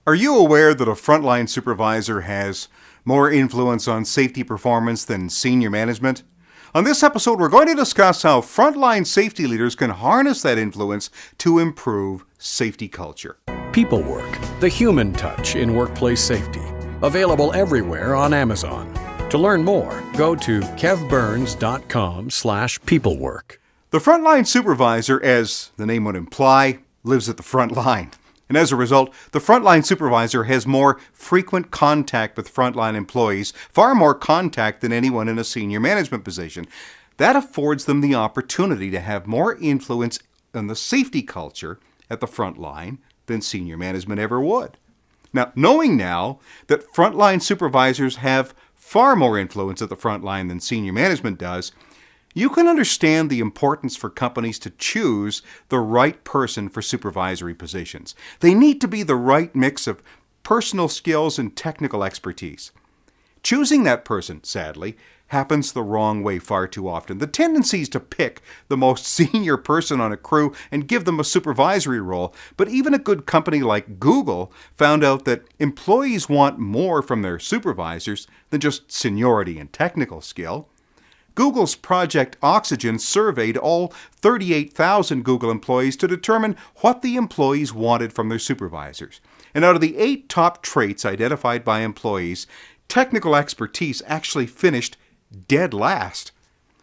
Are you aware that a frontline supervisor has more influence on safety performance than senior management? On this episode, we're going to discuss how frontline safety leaders can harness that influence to improve safety culture. PeopleWork, the human touch in workplace safety. Available everywhere on Amazon. To learn more, go to kevburns.com/peoplework. The frontline supervisor, as the name would imply, lives at the front line. And as a result, the frontline supervisor has more frequent contact with frontline employees, far more contact than anyone in a senior management position. That affords them the opportunity to have more influence on the safety culture at the front line than senior management ever would. Now, knowing now that frontline supervisors have far more influence at the front line than senior management does, you can understand the importance for companies to choose the right person for supervisory positions. They need to be the right mix of personal skills and technical expertise. Choosing that person, sadly, happens the wrong way far too often. The tendency is to pick the most senior person on a crew and give them a supervisory role, but even a good company like Google found out that employees want more from their supervisors than just seniority and technical skill. Google's Project Oxygen surveyed all 38,000 Google employees to determine what the employees wanted from their supervisors. And out of the 8 top traits identified by employees, technical expertise actually finished dead last.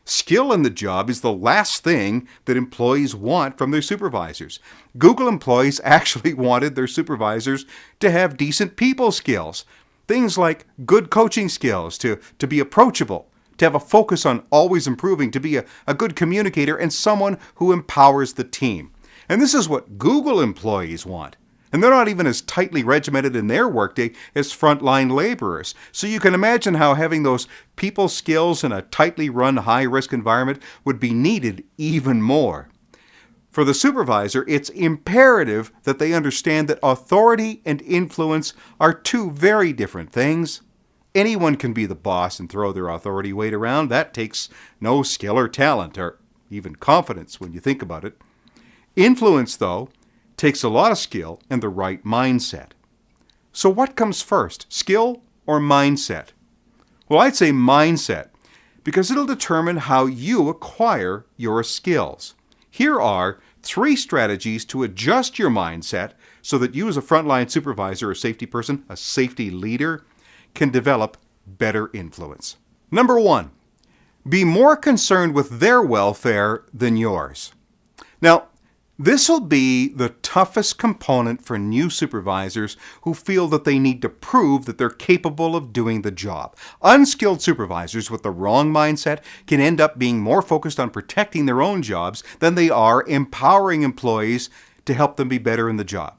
Skill in the job is the last thing that employees want from their supervisors. Google employees actually wanted their supervisors to have decent people skills. Things like good coaching skills, to be approachable, to have a focus on always improving, to be a good communicator, and someone who empowers the team. And this is what Google employees want. And they're not even as tightly regimented in their workday as frontline laborers. So you can imagine how having those people skills in a tightly run, high-risk environment would be needed even more. For the supervisor, it's imperative that they understand that authority and influence are two very different things. Anyone can be the boss and throw their authority weight around. That takes no skill or talent, or even confidence when you think about it. Influence, though, takes a lot of skill and the right mindset. So what comes first, skill or mindset? Well, I'd say mindset, because it'll determine how you acquire your skills. Here are 3 strategies to adjust your mindset so that you as a frontline supervisor or safety person, a safety leader, can develop better influence. Number 1, be more concerned with their welfare than yours. Now, this will be the toughest component for new supervisors who feel that they need to prove that they're capable of doing the job. Unskilled supervisors with the wrong mindset can end up being more focused on protecting their own jobs than they are empowering employees to help them be better in the job.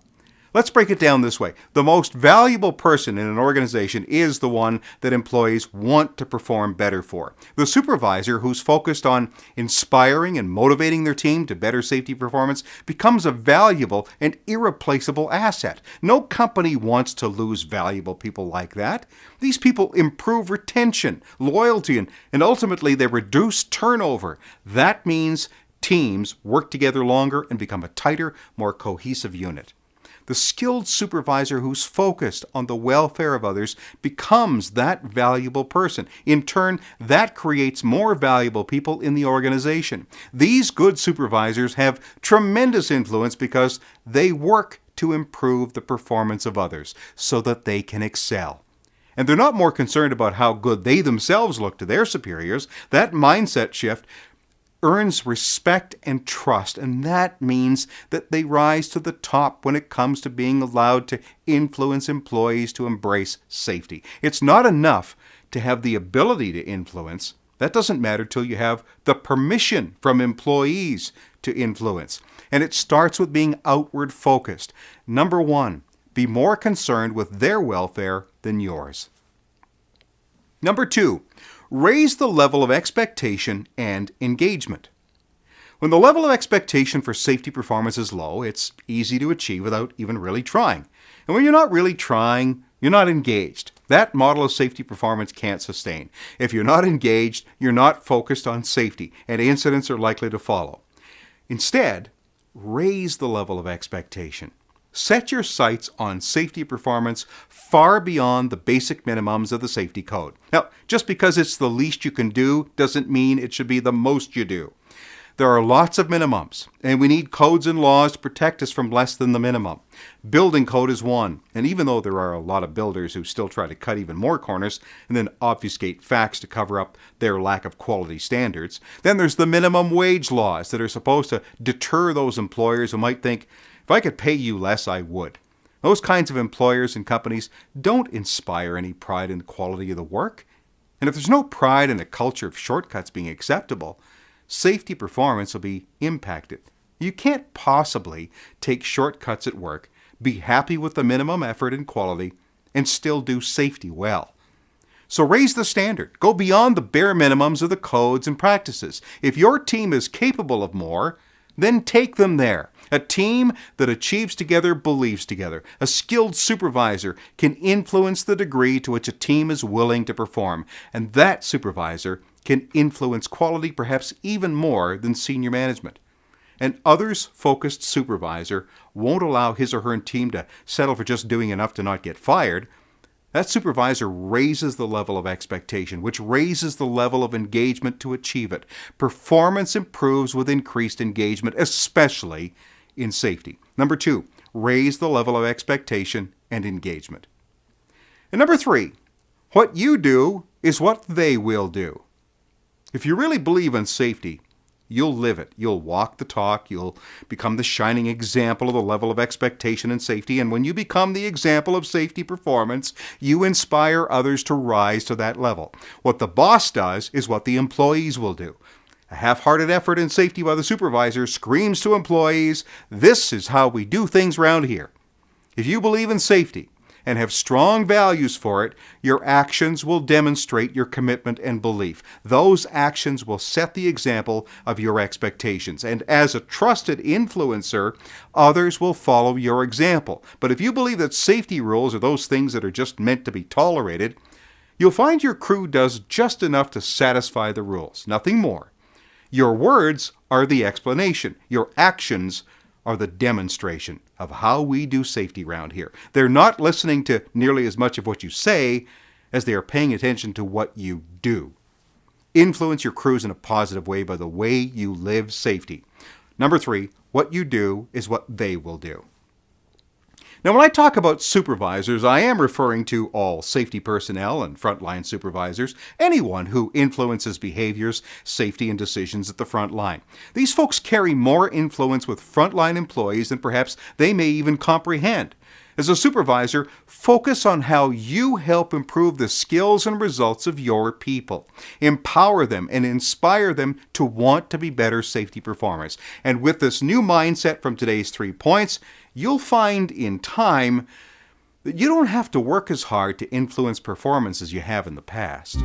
Let's break it down this way. The most valuable person in an organization is the one that employees want to perform better for. The supervisor who's focused on inspiring and motivating their team to better safety performance becomes a valuable and irreplaceable asset. No company wants to lose valuable people like that. These people improve retention, loyalty, and ultimately they reduce turnover. That means teams work together longer and become a tighter, more cohesive unit. The skilled supervisor who's focused on the welfare of others becomes that valuable person. In turn, that creates more valuable people in the organization. These good supervisors have tremendous influence because they work to improve the performance of others so that they can excel. And they're not more concerned about how good they themselves look to their superiors. That mindset shift earns respect and trust, and that means that they rise to the top when it comes to being allowed to influence employees to embrace safety. It's not enough to have the ability to influence. That doesn't matter till you have the permission from employees to influence. And it starts with being outward focused. Number 1, be more concerned with their welfare than yours. Number 2, raise the level of expectation and engagement. When the level of expectation for safety performance is low, it's easy to achieve without even really trying. And when you're not really trying, you're not engaged. That model of safety performance can't sustain. If you're not engaged, you're not focused on safety, and incidents are likely to follow. Instead, raise the level of expectation. Set your sights on safety performance far beyond the basic minimums of the safety code. Now, just because it's the least you can do doesn't mean it should be the most you do. There are lots of minimums, and we need codes and laws to protect us from less than the minimum. Building code is one, and even though there are a lot of builders who still try to cut even more corners and then obfuscate facts to cover up their lack of quality standards, then there's the minimum wage laws that are supposed to deter those employers who might think, if I could pay you less, I would. Those kinds of employers and companies don't inspire any pride in the quality of the work. And if there's no pride in a culture of shortcuts being acceptable, safety performance will be impacted. You can't possibly take shortcuts at work, be happy with the minimum effort and quality, and still do safety well. So raise the standard. Go beyond the bare minimums of the codes and practices. If your team is capable of more, then take them there. A team that achieves together believes together. A skilled supervisor can influence the degree to which a team is willing to perform, and that supervisor can influence quality perhaps even more than senior management. An others-focused supervisor won't allow his or her team to settle for just doing enough to not get fired. That supervisor raises the level of expectation, which raises the level of engagement to achieve it. Performance improves with increased engagement, especially in safety. Number 2, raise the level of expectation and engagement. And number 3, what you do is what they will do. If you really believe in safety, you'll live it. You'll walk the talk. You'll become the shining example of the level of expectation and safety. And when you become the example of safety performance, you inspire others to rise to that level. What the boss does is what the employees will do. A half-hearted effort in safety by the supervisor screams to employees, "This is how we do things around here." If you believe in safety and have strong values for it, your actions will demonstrate your commitment and belief. Those actions will set the example of your expectations. And as a trusted influencer, others will follow your example. But if you believe that safety rules are those things that are just meant to be tolerated, you'll find your crew does just enough to satisfy the rules, nothing more. Your words are the explanation. Your actions are the demonstration of how we do safety around here. They're not listening to nearly as much of what you say as they are paying attention to what you do. Influence your crews in a positive way by the way you live safety. Number 3, what you do is what they will do. Now, when I talk about supervisors, I am referring to all safety personnel and frontline supervisors, anyone who influences behaviors, safety, and decisions at the front line. These folks carry more influence with frontline employees than perhaps they may even comprehend. As a supervisor, focus on how you help improve the skills and results of your people. Empower them and inspire them to want to be better safety performers. And with this new mindset from today's 3 points, you'll find in time that you don't have to work as hard to influence performance as you have in the past.